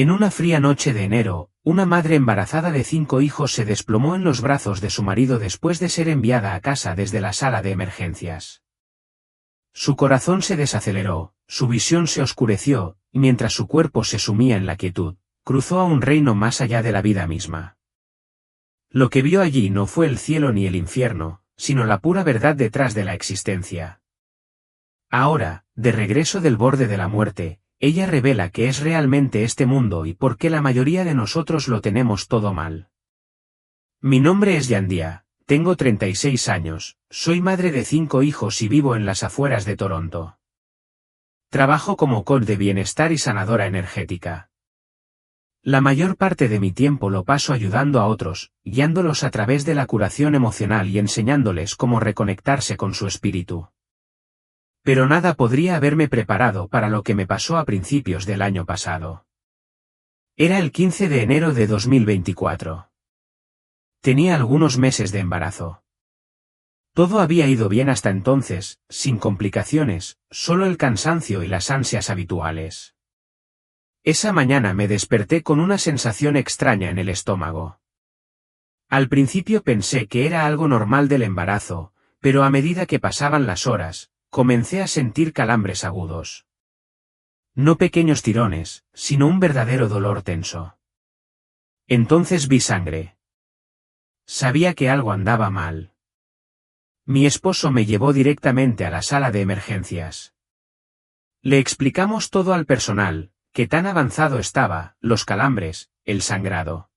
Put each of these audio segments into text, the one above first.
En una fría noche de enero, una madre embarazada de 5 hijos se desplomó en los brazos de su marido después de ser enviada a casa desde la sala de emergencias. Su corazón se desaceleró, su visión se oscureció, y mientras su cuerpo se sumía en la quietud, cruzó a un reino más allá de la vida misma. Lo que vio allí no fue el cielo ni el infierno, sino la pura verdad detrás de la existencia. Ahora, de regreso del borde de la muerte, ella revela qué es realmente este mundo y por qué la mayoría de nosotros lo tenemos todo mal. Mi nombre es Yandia, tengo 36 años, soy madre de 5 hijos y vivo en las afueras de Toronto. Trabajo como coach de bienestar y sanadora energética. La mayor parte de mi tiempo lo paso ayudando a otros, guiándolos a través de la curación emocional y enseñándoles cómo reconectarse con su espíritu. Pero nada podría haberme preparado para lo que me pasó a principios del año pasado. Era el 15 de enero de 2024. Tenía algunos meses de embarazo. Todo había ido bien hasta entonces, sin complicaciones, solo el cansancio y las ansias habituales. Esa mañana me desperté con una sensación extraña en el estómago. Al principio pensé que era algo normal del embarazo, pero a medida que pasaban las horas, comencé a sentir calambres agudos. No pequeños tirones, sino un verdadero dolor tenso. Entonces vi sangre. Sabía que algo andaba mal. Mi esposo me llevó directamente a la sala de emergencias. Le explicamos todo al personal, que tan avanzado estaba, los calambres, el sangrado.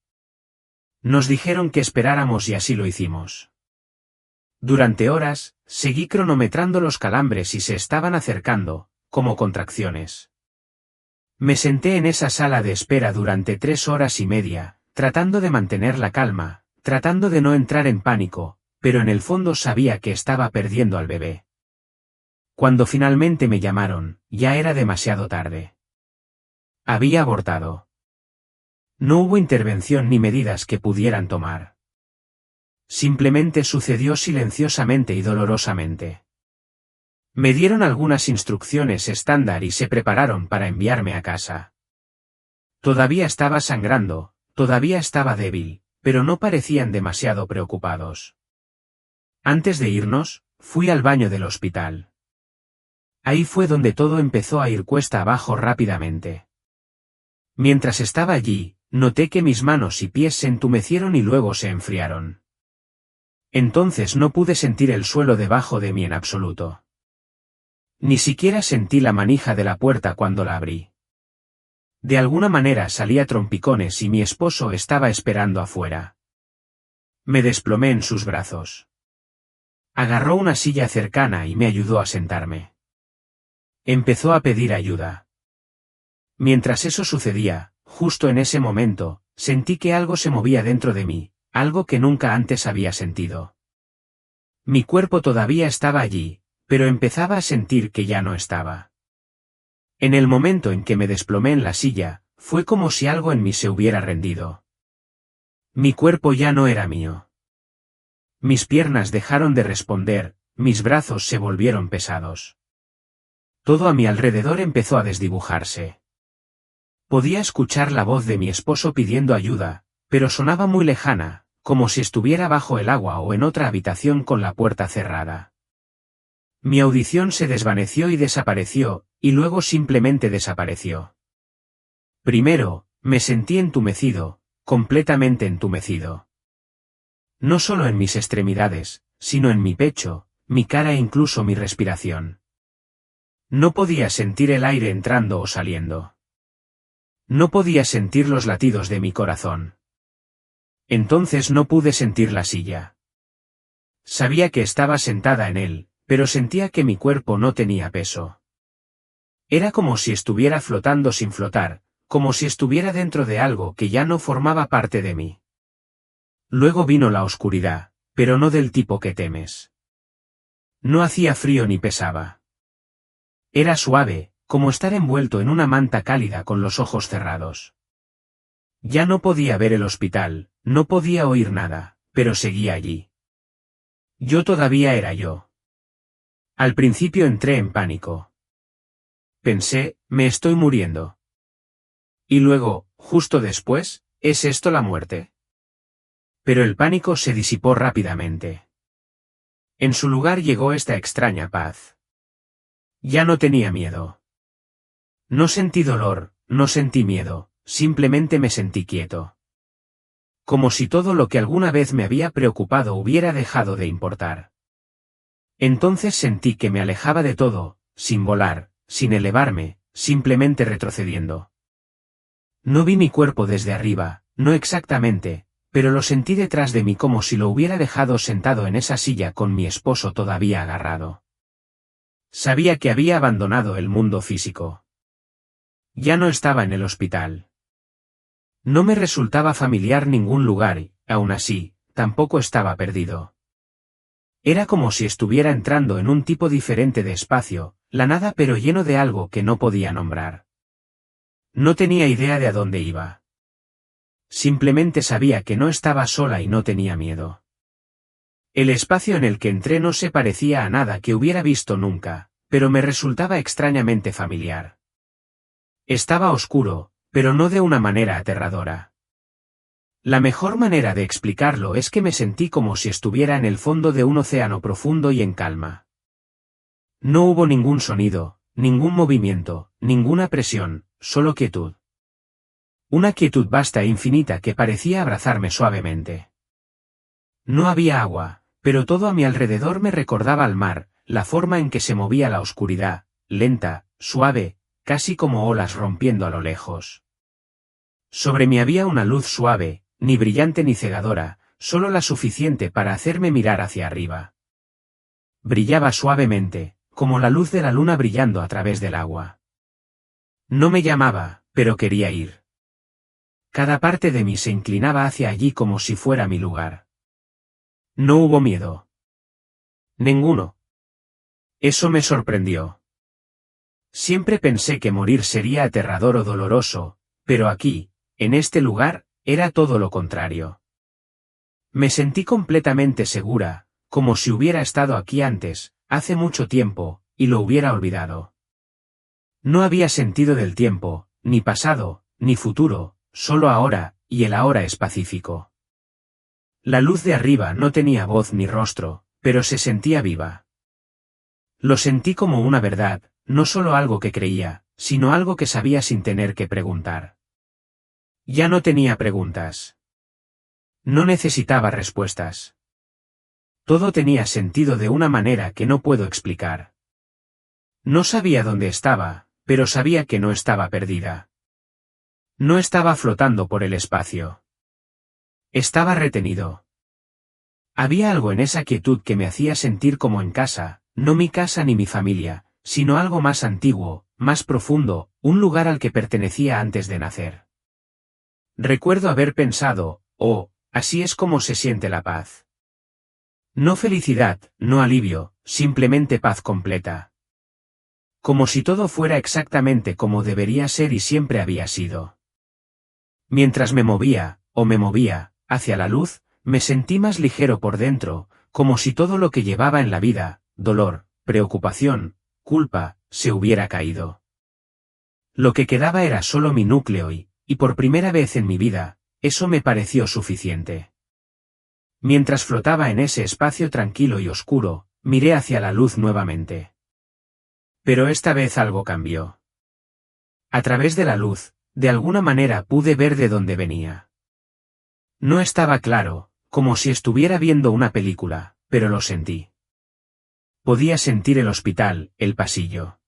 Nos dijeron que esperáramos y así lo hicimos. Durante horas, seguí cronometrando los calambres y se estaban acercando, como contracciones. Me senté en esa sala de espera durante 3 horas y media, tratando de mantener la calma, tratando de no entrar en pánico, pero en el fondo sabía que estaba perdiendo al bebé. Cuando finalmente me llamaron, ya era demasiado tarde. Había abortado. No hubo intervención ni medidas que pudieran tomar. Simplemente sucedió silenciosamente y dolorosamente. Me dieron algunas instrucciones estándar y se prepararon para enviarme a casa. Todavía estaba sangrando, todavía estaba débil, pero no parecían demasiado preocupados. Antes de irnos, fui al baño del hospital. Ahí fue donde todo empezó a ir cuesta abajo rápidamente. Mientras estaba allí, noté que mis manos y pies se entumecieron y luego se enfriaron. Entonces no pude sentir el suelo debajo de mí en absoluto. Ni siquiera sentí la manija de la puerta cuando la abrí. De alguna manera salí a trompicones y mi esposo estaba esperando afuera. Me desplomé en sus brazos. Agarró una silla cercana y me ayudó a sentarme. Empezó a pedir ayuda. Mientras eso sucedía, justo en ese momento, sentí que algo se movía dentro de mí, algo que nunca antes había sentido. Mi cuerpo todavía estaba allí, pero empezaba a sentir que ya no estaba. En el momento en que me desplomé en la silla, fue como si algo en mí se hubiera rendido. Mi cuerpo ya no era mío. Mis piernas dejaron de responder, mis brazos se volvieron pesados. Todo a mi alrededor empezó a desdibujarse. Podía escuchar la voz de mi esposo pidiendo ayuda, pero sonaba muy lejana, como si estuviera bajo el agua o en otra habitación con la puerta cerrada. Mi audición se desvaneció y desapareció, y luego simplemente desapareció. Primero, me sentí entumecido, completamente entumecido. No solo en mis extremidades, sino en mi pecho, mi cara e incluso mi respiración. No podía sentir el aire entrando o saliendo. No podía sentir los latidos de mi corazón. Entonces no pude sentir la silla. Sabía que estaba sentada en él, pero sentía que mi cuerpo no tenía peso. Era como si estuviera flotando sin flotar, como si estuviera dentro de algo que ya no formaba parte de mí. Luego vino la oscuridad, pero no del tipo que temes. No hacía frío ni pesaba. Era suave, como estar envuelto en una manta cálida con los ojos cerrados. Ya no podía ver el hospital, no podía oír nada, pero seguía allí. Yo todavía era yo. Al principio entré en pánico. Pensé, me estoy muriendo. Y luego, Justo después, ¿es esto la muerte? Pero el pánico se disipó rápidamente. En su lugar llegó esta extraña paz. Ya no tenía miedo. No sentí dolor, no sentí miedo, simplemente me sentí quieto. Como si todo lo que alguna vez me había preocupado hubiera dejado de importar. Entonces sentí que me alejaba de todo, sin volar, sin elevarme, simplemente retrocediendo. No vi mi cuerpo desde arriba, no exactamente, pero lo sentí detrás de mí como si lo hubiera dejado sentado en esa silla con mi esposo todavía agarrado. Sabía que había abandonado el mundo físico. Ya no estaba en el hospital. No me resultaba familiar ningún lugar y, aún así, tampoco estaba perdido. Era como si estuviera entrando en un tipo diferente de espacio, la nada pero lleno de algo que no podía nombrar. No tenía idea de a dónde iba. Simplemente sabía que no estaba sola y no tenía miedo. El espacio en el que entré no se parecía a nada que hubiera visto nunca, pero me resultaba extrañamente familiar. Estaba oscuro, pero no de una manera aterradora. La mejor manera de explicarlo es que me sentí como si estuviera en el fondo de un océano profundo y en calma. No hubo ningún sonido, ningún movimiento, ninguna presión, solo quietud. Una quietud vasta e infinita que parecía abrazarme suavemente. No había agua, pero todo a mi alrededor me recordaba al mar, la forma en que se movía la oscuridad, lenta, suave, casi como olas rompiendo a lo lejos. Sobre mí había una luz suave, ni brillante ni cegadora, solo la suficiente para hacerme mirar hacia arriba. Brillaba suavemente, como la luz de la luna brillando a través del agua. No me llamaba, pero quería ir. Cada parte de mí se inclinaba hacia allí como si fuera mi lugar. No hubo miedo. Ninguno. Eso me sorprendió. Siempre pensé que morir sería aterrador o doloroso, pero aquí, en este lugar, era todo lo contrario. Me sentí completamente segura, como si hubiera estado aquí antes, hace mucho tiempo, y lo hubiera olvidado. No había sentido del tiempo, ni pasado, ni futuro, solo ahora, y el ahora es pacífico. La luz de arriba no tenía voz ni rostro, pero se sentía viva. Lo sentí como una verdad, no solo algo que creía, sino algo que sabía sin tener que preguntar. Ya no tenía preguntas. No necesitaba respuestas. Todo tenía sentido de una manera que no puedo explicar. No sabía dónde estaba, pero sabía que no estaba perdida. No estaba flotando por el espacio. Estaba retenido. Había algo en esa quietud que me hacía sentir como en casa, no mi casa ni mi familia, sino algo más antiguo, más profundo, un lugar al que pertenecía antes de nacer. Recuerdo haber pensado, oh, así es como se siente la paz. No felicidad, no alivio, simplemente paz completa. Como si todo fuera exactamente como debería ser y siempre había sido. Mientras me movía, hacia la luz, me sentí más ligero por dentro, como si todo lo que llevaba en la vida, dolor, preocupación, culpa, se hubiera caído. Lo que quedaba era solo mi núcleo y por primera vez en mi vida, eso me pareció suficiente. Mientras flotaba en ese espacio tranquilo y oscuro, miré hacia la luz nuevamente. Pero esta vez algo cambió. A través de la luz, de alguna manera pude ver de dónde venía. No estaba claro, como si estuviera viendo una película, pero lo sentí. Podía sentir el hospital, el pasillo.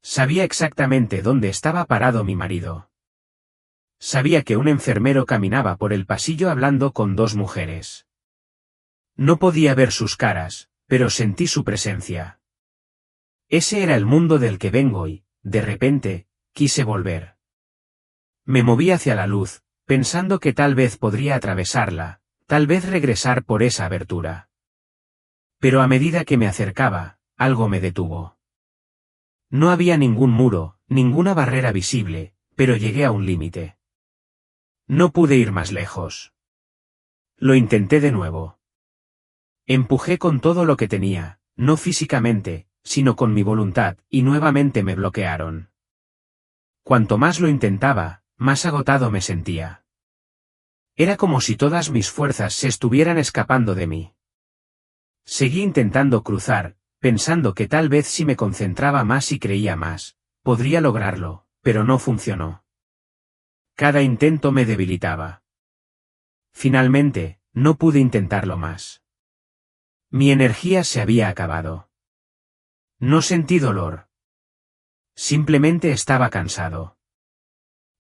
Sabía exactamente dónde estaba parado mi marido. Sabía que un enfermero caminaba por el pasillo hablando con dos mujeres. No podía ver sus caras, pero sentí su presencia. Ese era el mundo del que vengo y, de repente, quise volver. Me moví hacia la luz, pensando que tal vez podría atravesarla, tal vez regresar por esa abertura. Pero a medida que me acercaba, algo me detuvo. No había ningún muro, ninguna barrera visible, pero llegué a un límite. No pude ir más lejos. Lo intenté de nuevo. Empujé con todo lo que tenía, no físicamente, sino con mi voluntad, y nuevamente me bloquearon. Cuanto más lo intentaba, más agotado me sentía. Era como si todas mis fuerzas se estuvieran escapando de mí. Seguí intentando cruzar, pensando que tal vez si me concentraba más y creía más, podría lograrlo, pero no funcionó. Cada intento me debilitaba. Finalmente, no pude intentarlo más. Mi energía se había acabado. No sentí dolor. Simplemente estaba cansado.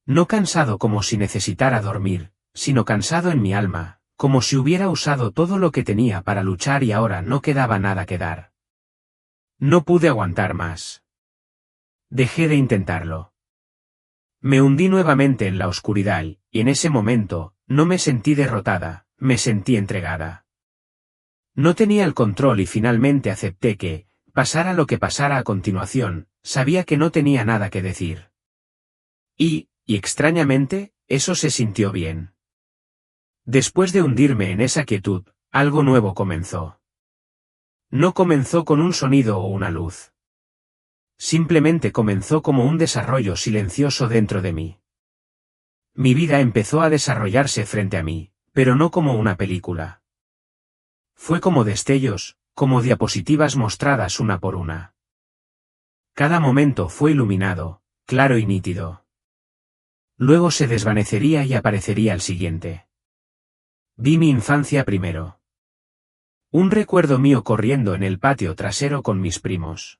No cansado como si necesitara dormir, sino cansado en mi alma, como si hubiera usado todo lo que tenía para luchar y ahora no quedaba nada que dar. No pude aguantar más. Dejé de intentarlo. Me hundí nuevamente en la oscuridad y, en ese momento, no me sentí derrotada, me sentí entregada. No tenía el control y finalmente acepté que, pasara lo que pasara a continuación, sabía que no tenía nada que decir. Y extrañamente, eso se sintió bien. Después de hundirme en esa quietud, algo nuevo comenzó. No comenzó con un sonido o una luz. Simplemente comenzó como un desarrollo silencioso dentro de mí. Mi vida empezó a desarrollarse frente a mí, pero no como una película. Fue como destellos, como diapositivas mostradas una por una. Cada momento fue iluminado, claro y nítido. Luego se desvanecería y aparecería el siguiente. Vi mi infancia primero. Un recuerdo mío corriendo en el patio trasero con mis primos.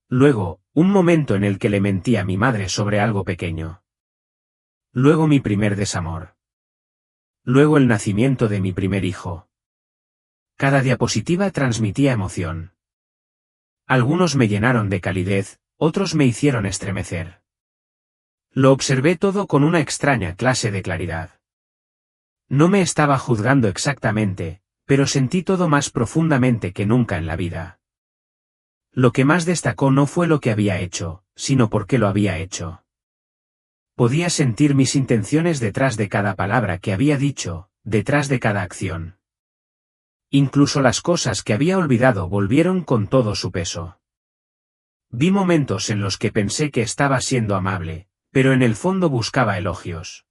Luego, un momento en el que le mentí a mi madre sobre algo pequeño. Luego mi primer desamor. Luego el nacimiento de mi primer hijo. Cada diapositiva transmitía emoción. Algunos me llenaron de calidez, otros me hicieron estremecer. Lo observé todo con una extraña clase de claridad. No me estaba juzgando exactamente, pero sentí todo más profundamente que nunca en la vida. Lo que más destacó no fue lo que había hecho, sino por qué lo había hecho. Podía sentir mis intenciones detrás de cada palabra que había dicho, detrás de cada acción. Incluso las cosas que había olvidado volvieron con todo su peso. Vi momentos en los que pensé que estaba siendo amable, pero en el fondo buscaba elogios.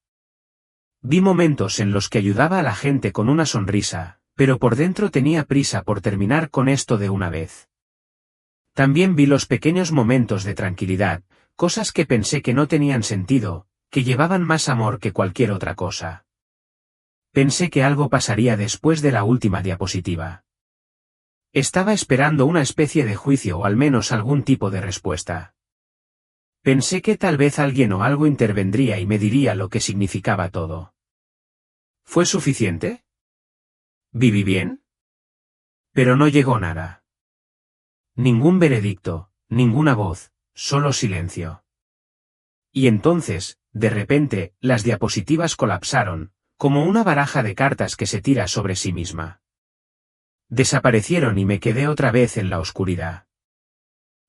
Vi momentos en los que ayudaba a la gente con una sonrisa, pero por dentro tenía prisa por terminar con esto de una vez. También vi los pequeños momentos de tranquilidad, cosas que pensé que no tenían sentido, que llevaban más amor que cualquier otra cosa. Pensé que algo pasaría después de la última diapositiva. Estaba esperando una especie de juicio o al menos algún tipo de respuesta. Pensé que tal vez alguien o algo intervendría y me diría lo que significaba todo. ¿Fue suficiente? ¿Viví bien? Pero no llegó nada. Ningún veredicto, ninguna voz, solo silencio. Y entonces, de repente, las diapositivas colapsaron, como una baraja de cartas que se tira sobre sí misma. Desaparecieron y me quedé otra vez en la oscuridad.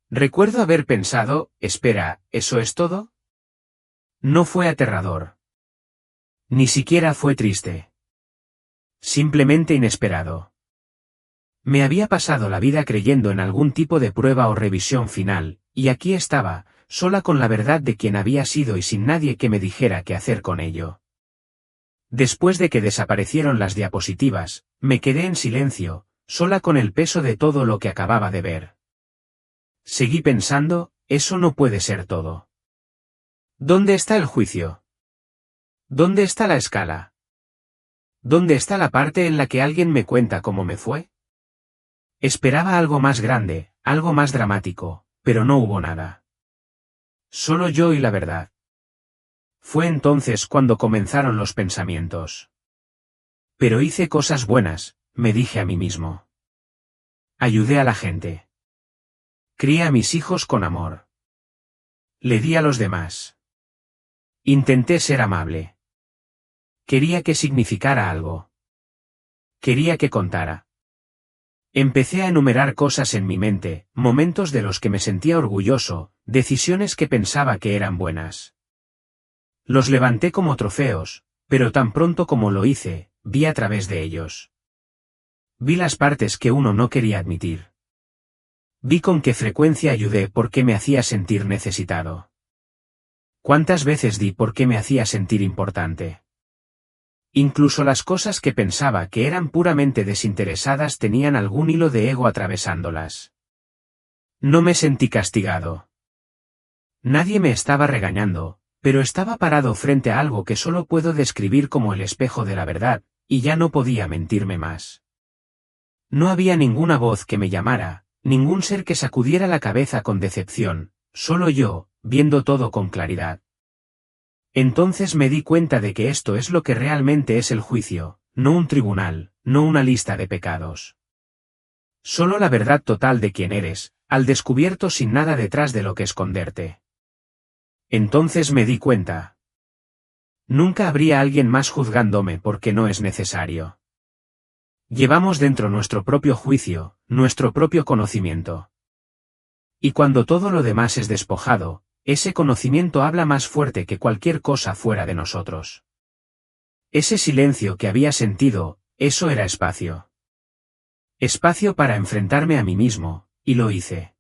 Recuerdo haber pensado, espera, ¿eso es todo? No fue aterrador. Ni siquiera fue triste. Simplemente inesperado. Me había pasado la vida creyendo en algún tipo de prueba o revisión final, y aquí estaba, sola con la verdad de quien había sido y sin nadie que me dijera qué hacer con ello. Después de que desaparecieron las diapositivas, me quedé en silencio, sola con el peso de todo lo que acababa de ver. Seguí pensando, eso no puede ser todo. ¿Dónde está el juicio? ¿Dónde está la escala? ¿Dónde está la parte en la que alguien me cuenta cómo me fue? Esperaba algo más grande, algo más dramático, pero no hubo nada. Solo yo y la verdad. Fue entonces cuando comenzaron los pensamientos. Pero hice cosas buenas, me dije a mí mismo. Ayudé a la gente. Crié a mis hijos con amor. Le di a los demás. Intenté ser amable. Quería que significara algo. Quería que contara. Empecé a enumerar cosas en mi mente, momentos de los que me sentía orgulloso, decisiones que pensaba que eran buenas. Los levanté como trofeos, pero tan pronto como lo hice, vi a través de ellos. Vi las partes que uno no quería admitir. Vi con qué frecuencia ayudé porque me hacía sentir necesitado. ¿Cuántas veces di por qué me hacía sentir importante? Incluso las cosas que pensaba que eran puramente desinteresadas tenían algún hilo de ego atravesándolas. No me sentí castigado. Nadie me estaba regañando, pero estaba parado frente a algo que solo puedo describir como el espejo de la verdad, y ya no podía mentirme más. No había ninguna voz que me llamara, ningún ser que sacudiera la cabeza con decepción, solo yo, viendo todo con claridad. Entonces me di cuenta de que esto es lo que realmente es el juicio, no un tribunal, no una lista de pecados. Solo la verdad total de quién eres, al descubierto sin nada detrás de lo que esconderte. Entonces me di cuenta. Nunca habría alguien más juzgándome porque no es necesario. Llevamos dentro nuestro propio juicio, nuestro propio conocimiento. Y cuando todo lo demás es despojado, ese conocimiento habla más fuerte que cualquier cosa fuera de nosotros. Ese silencio que había sentido, eso era espacio. Espacio para enfrentarme a mí mismo, y lo hice.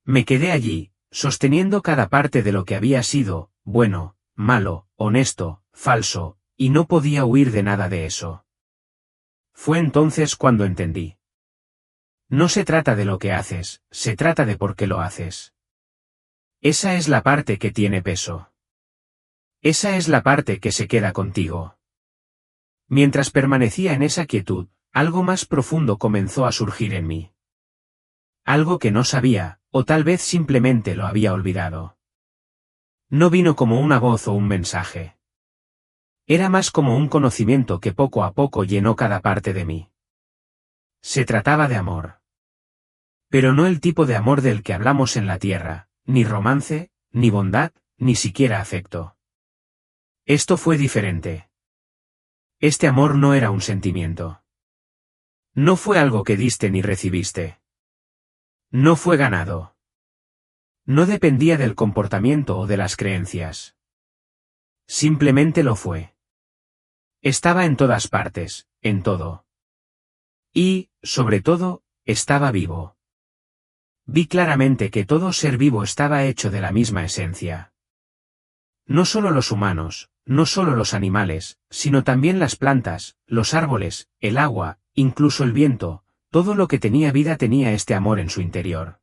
Me quedé allí, sosteniendo cada parte de lo que había sido, bueno, malo, honesto, falso, y no podía huir de nada de eso. Fue entonces cuando entendí. No se trata de lo que haces, se trata de por qué lo haces. Esa es la parte que tiene peso. Esa es la parte que se queda contigo. Mientras permanecía en esa quietud, algo más profundo comenzó a surgir en mí. Algo que no sabía, o tal vez simplemente lo había olvidado. No vino como una voz o un mensaje. Era más como un conocimiento que poco a poco llenó cada parte de mí. Se trataba de amor. Pero no el tipo de amor del que hablamos en la tierra, ni romance, ni bondad, ni siquiera afecto. Esto fue diferente. Este amor no era un sentimiento. No fue algo que diste ni recibiste. No fue ganado. No dependía del comportamiento o de las creencias. Simplemente lo fue. Estaba en todas partes, en todo. Y, sobre todo, estaba vivo. Vi claramente que todo ser vivo estaba hecho de la misma esencia. No solo los humanos, no solo los animales, sino también las plantas, los árboles, el agua, incluso el viento, todo lo que tenía vida tenía este amor en su interior.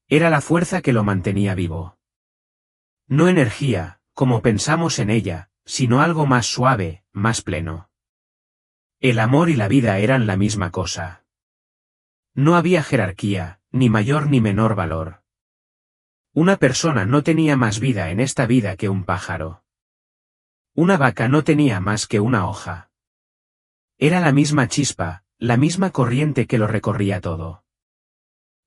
Era la fuerza que lo mantenía vivo. No energía, como pensamos en ella, sino algo más suave, más pleno. El amor y la vida eran la misma cosa. No había jerarquía, ni mayor ni menor valor. Una persona no tenía más vida en esta vida que un pájaro. Una vaca no tenía más que una hoja. Era la misma chispa, la misma corriente que lo recorría todo.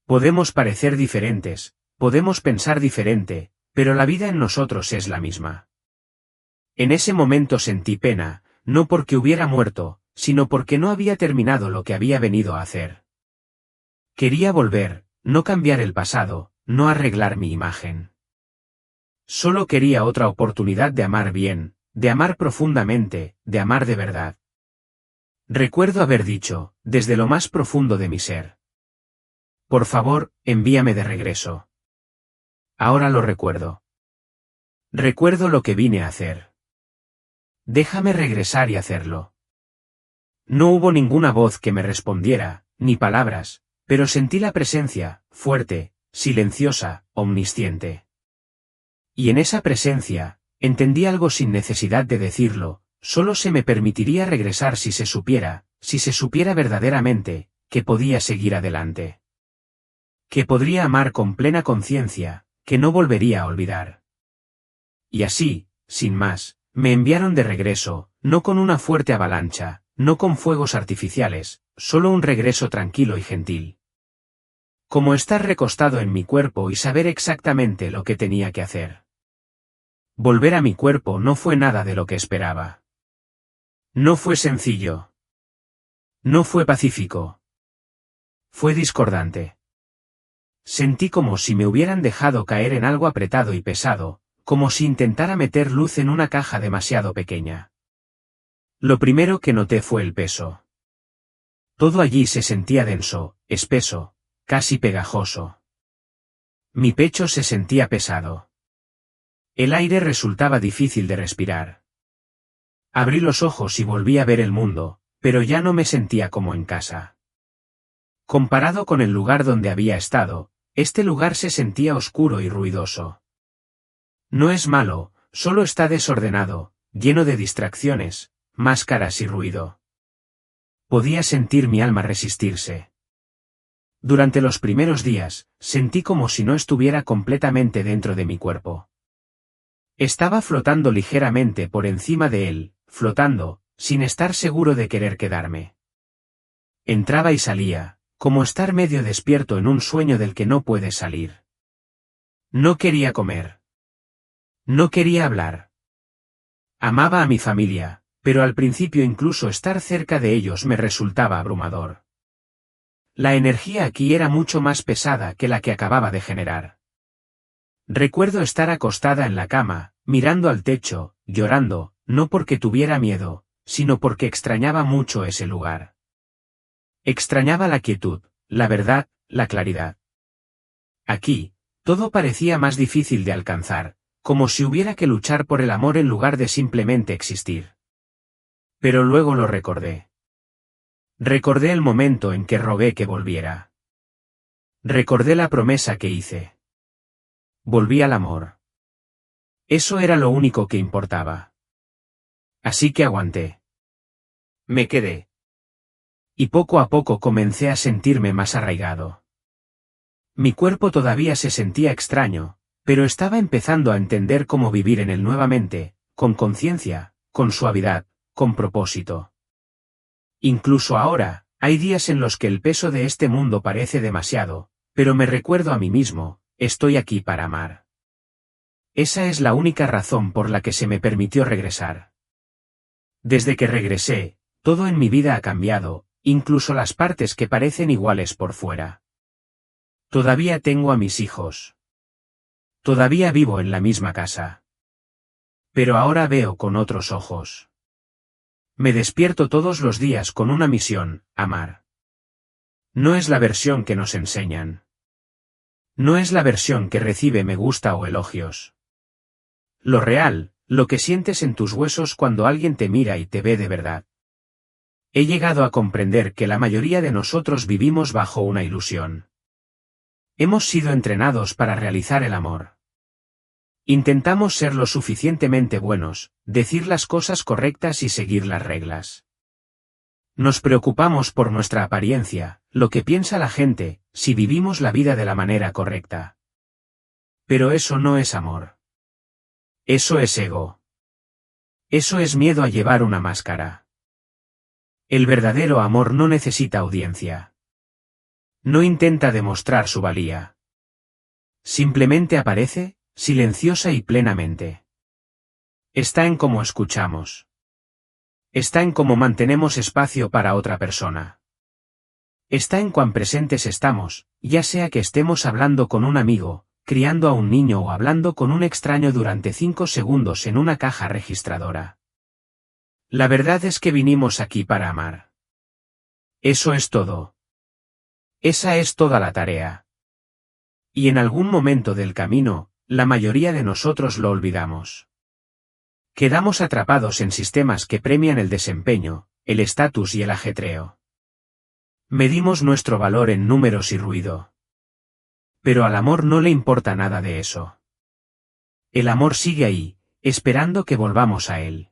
Podemos parecer diferentes, podemos pensar diferente, pero la vida en nosotros es la misma. En ese momento sentí pena, no porque hubiera muerto, sino porque no había terminado lo que había venido a hacer. Quería volver, no cambiar el pasado, no arreglar mi imagen. Solo quería otra oportunidad de amar bien, de amar profundamente, de amar de verdad. Recuerdo haber dicho, desde lo más profundo de mi ser: por favor, envíame de regreso. Ahora lo recuerdo. Recuerdo lo que vine a hacer. Déjame regresar y hacerlo. No hubo ninguna voz que me respondiera, ni palabras, pero sentí la presencia, fuerte, silenciosa, omnisciente. Y en esa presencia, entendí algo sin necesidad de decirlo, solo se me permitiría regresar si se supiera verdaderamente, que podía seguir adelante. Que podría amar con plena conciencia, que no volvería a olvidar. Y así, sin más, me enviaron de regreso, no con una fuerte avalancha, no con fuegos artificiales, solo un regreso tranquilo y gentil. Como estar recostado en mi cuerpo y saber exactamente lo que tenía que hacer. Volver a mi cuerpo no fue nada de lo que esperaba. No fue sencillo. No fue pacífico. Fue discordante. Sentí como si me hubieran dejado caer en algo apretado y pesado, como si intentara meter luz en una caja demasiado pequeña. Lo primero que noté fue el peso. Todo allí se sentía denso, espeso, casi pegajoso. Mi pecho se sentía pesado. El aire resultaba difícil de respirar. Abrí los ojos y volví a ver el mundo, pero ya no me sentía como en casa. Comparado con el lugar donde había estado, este lugar se sentía oscuro y ruidoso. No es malo, solo está desordenado, lleno de distracciones, máscaras y ruido. Podía sentir mi alma resistirse. Durante los primeros días, sentí como si no estuviera completamente dentro de mi cuerpo. Estaba flotando ligeramente por encima de él, flotando, sin estar seguro de querer quedarme. Entraba y salía, como estar medio despierto en un sueño del que no puedes salir. No quería comer. No quería hablar. Amaba a mi familia, pero al principio incluso estar cerca de ellos me resultaba abrumador. La energía aquí era mucho más pesada que la que acababa de generar. Recuerdo estar acostada en la cama, mirando al techo, llorando, no porque tuviera miedo, sino porque extrañaba mucho ese lugar. Extrañaba la quietud, la verdad, la claridad. Aquí, todo parecía más difícil de alcanzar, como si hubiera que luchar por el amor en lugar de simplemente existir. Pero luego lo recordé. Recordé el momento en que rogué que volviera. Recordé la promesa que hice. Volví al amor. Eso era lo único que importaba. Así que aguanté. Me quedé. Y poco a poco comencé a sentirme más arraigado. Mi cuerpo todavía se sentía extraño, pero estaba empezando a entender cómo vivir en él nuevamente, con conciencia, con suavidad, con propósito. Incluso ahora, hay días en los que el peso de este mundo parece demasiado, pero me recuerdo a mí mismo, estoy aquí para amar. Esa es la única razón por la que se me permitió regresar. Desde que regresé, todo en mi vida ha cambiado, incluso las partes que parecen iguales por fuera. Todavía tengo a mis hijos. Todavía vivo en la misma casa. Pero ahora veo con otros ojos. Me despierto todos los días con una misión, amar. No es la versión que nos enseñan. No es la versión que recibe me gusta o elogios. Lo real, lo que sientes en tus huesos cuando alguien te mira y te ve de verdad. He llegado a comprender que la mayoría de nosotros vivimos bajo una ilusión. Hemos sido entrenados para realizar el amor. Intentamos ser lo suficientemente buenos, decir las cosas correctas y seguir las reglas. Nos preocupamos por nuestra apariencia, lo que piensa la gente, si vivimos la vida de la manera correcta. Pero eso no es amor. Eso es ego. Eso es miedo a llevar una máscara. El verdadero amor no necesita audiencia. No intenta demostrar su valía. Simplemente aparece, silenciosa y plenamente. Está en cómo escuchamos. Está en cómo mantenemos espacio para otra persona. Está en cuán presentes estamos, ya sea que estemos hablando con un amigo, criando a un niño o hablando con un extraño durante 5 segundos en una caja registradora. La verdad es que vinimos aquí para amar. Eso es todo. Esa es toda la tarea. Y en algún momento del camino, la mayoría de nosotros lo olvidamos. Quedamos atrapados en sistemas que premian el desempeño, el estatus y el ajetreo. Medimos nuestro valor en números y ruido. Pero al amor no le importa nada de eso. El amor sigue ahí, esperando que volvamos a él.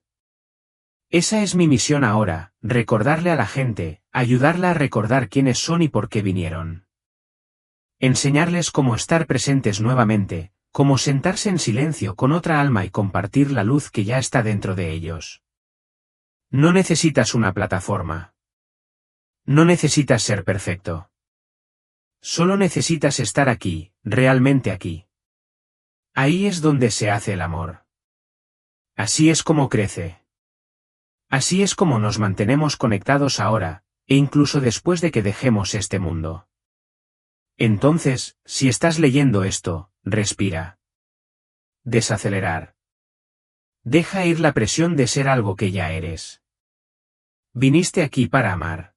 Esa es mi misión ahora, recordarle a la gente, ayudarla a recordar quiénes son y por qué vinieron. Enseñarles cómo estar presentes nuevamente, cómo sentarse en silencio con otra alma y compartir la luz que ya está dentro de ellos. No necesitas una plataforma. No necesitas ser perfecto. Solo necesitas estar aquí, realmente aquí. Ahí es donde se hace el amor. Así es como crece. Así es como nos mantenemos conectados ahora, e incluso después de que dejemos este mundo. Entonces, si estás leyendo esto, respira. Desacelerar. Deja ir la presión de ser algo que ya eres. Viniste aquí para amar.